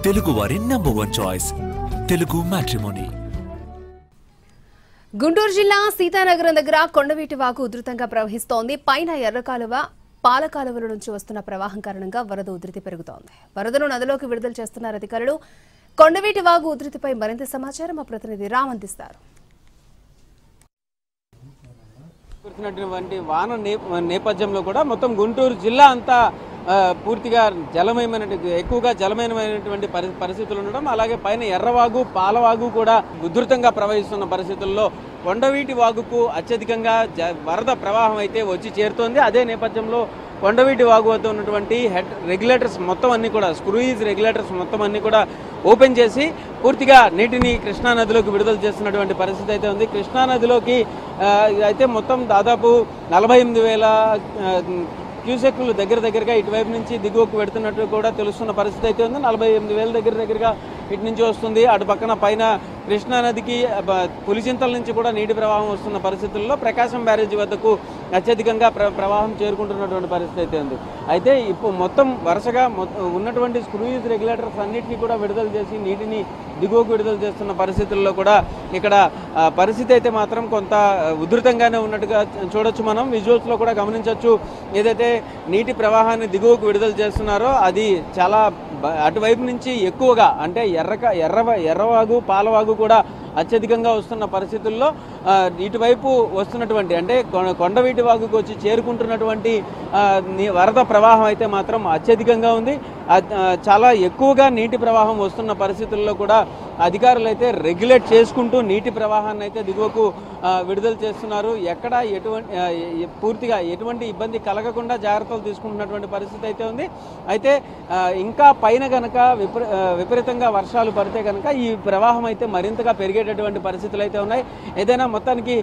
తెలుగు వారి number 1 choice Telugu matrimony. Guntur జిల్లా సీతానగరం దగ్గర కొండవీటి వాగు ఉధృతంగా ప్రవహిస్తోంది. పైన ఎర్రకాలువ పాలకాలువల నుంచి వస్తున్న ప్రవాహం కారణంగా వరద ఉధృతి పెరుగుతోంది. వరదను నదిలోకి విడుదల చేస్తున్నారు అధికారులు. కొండవీటి వాగు ఉధృతిపై మరింత సమాచారం మా ప్రతినిధి రామ్ అందిస్తారు. వాన నేపథ్యంలో కూడా మొత్తం గుంటూరు జిల్లా అంతా పూర్తిగా ఎక్కువగా జలమయమైనటువంటి పరిస్థితులు ఉండడం, అలాగే పైన ఎర్రవాగు పాలవాగు కూడా ఉధృతంగా ప్రవహిస్తున్న పరిస్థితుల్లో కొండవీటి వాగుకు అత్యధికంగా వరద ప్రవాహం అయితే వచ్చి చేరుతోంది. అదే నేపథ్యంలో కొండవీటి వాగు వద్ద ఉన్నటువంటి హెడ్ రెగ్యులేటర్స్ మొత్తం అన్ని కూడా స్క్రూయిజ్ రెగ్యులేటర్స్ మొత్తం అన్ని కూడా ఓపెన్ చేసి పూర్తిగా నీటిని కృష్ణానదిలోకి విడుదల చేస్తున్నటువంటి పరిస్థితి అయితే ఉంది. కృష్ణానదిలోకి అయితే మొత్తం దాదాపు 48,000 క్యూసెక్లు దగ్గరగా ఇటువైపు నుంచి దిగువకు పెడుతున్నట్టు కూడా తెలుస్తున్న పరిస్థితి అయితే ఉంది. 48,000 దగ్గరగా ఇటు నుంచి వస్తుంది. అటు పక్కన పైన కృష్ణానదికి పులిచింతల నుంచి కూడా నీటి ప్రవాహం వస్తున్న పరిస్థితుల్లో ప్రకాశం బ్యారేజీ వద్దకు అత్యధికంగా ప్రవాహం చేరుకుంటున్నటువంటి పరిస్థితి అయితే ఉంది. అయితే ఇప్పుడు మొత్తం వరుసగా ఉన్నటువంటి స్క్రూయిజ్ రెగ్యులేటర్స్ అన్నింటినీ కూడా విడుదల చేసి నీటిని దిగువకు విడుదల చేస్తున్న పరిస్థితుల్లో కూడా ఇక్కడ పరిస్థితి అయితే మాత్రం కొంత ఉధృతంగానే ఉన్నట్టుగా చూడొచ్చు. మనం విజువల్స్లో కూడా గమనించవచ్చు. ఏదైతే నీటి ప్రవాహాన్ని దిగువకు విడుదల చేస్తున్నారో అది చాలా అటువైపు నుంచి ఎక్కువగా, అంటే ఎర్రవాగు పాలవాగు కూడా అత్యధికంగా వస్తున్న పరిస్థితుల్లో ఇటువైపు వస్తున్నటువంటి, అంటే కొండవీటి వాగుకు వచ్చి చేరుకుంటున్నటువంటి వరద ప్రవాహం అయితే మాత్రం అత్యధికంగా ఉంది. చాలా ఎక్కువగా నీటి ప్రవాహం వస్తున్న పరిస్థితుల్లో కూడా అధికారులు అయితే రెగ్యులేట్ చేసుకుంటూ నీటి ప్రవాహాన్ని అయితే దిగువకు విడుదల చేస్తున్నారు. ఎక్కడ పూర్తిగా ఎటువంటి ఇబ్బంది కలగకుండా జాగ్రత్తలు తీసుకుంటున్నటువంటి పరిస్థితి అయితే ఉంది. అయితే ఇంకా పైన కనుక విపరీతంగా వర్షాలు పడితే కనుక ఈ ప్రవాహం అయితే మరింతగా పెరిగేటటువంటి పరిస్థితులు అయితే ఉన్నాయి. ఏదైనా మొత్తానికి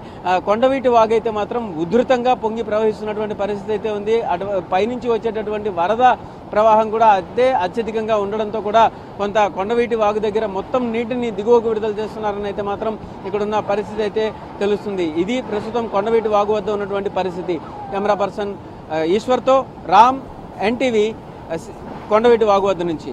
కొండవీటి వాగు అయితే మాత్రం ఉధృతంగా పొంగి ప్రవహిస్తున్నటువంటి పరిస్థితి అయితే ఉంది. అటు పైనుంచి వచ్చేటటువంటి వరద ప్రవాహం కూడా అత్యధికంగా ఉండడంతో కూడా కొంత కొండవీటి వాగు దగ్గర మొత్తం నీటిని దిగువకు విడుదల చేస్తున్నారని అయితే మాత్రం ఇక్కడున్న పరిస్థితి అయితే తెలుస్తుంది. ఇది ప్రస్తుతం కొండవీటి వాగు వద్ద ఉన్నటువంటి పరిస్థితి. Camera person ఈశ్వర్తో Ram, NTV, Kondaveeti Vagu వద్ద నుంచి.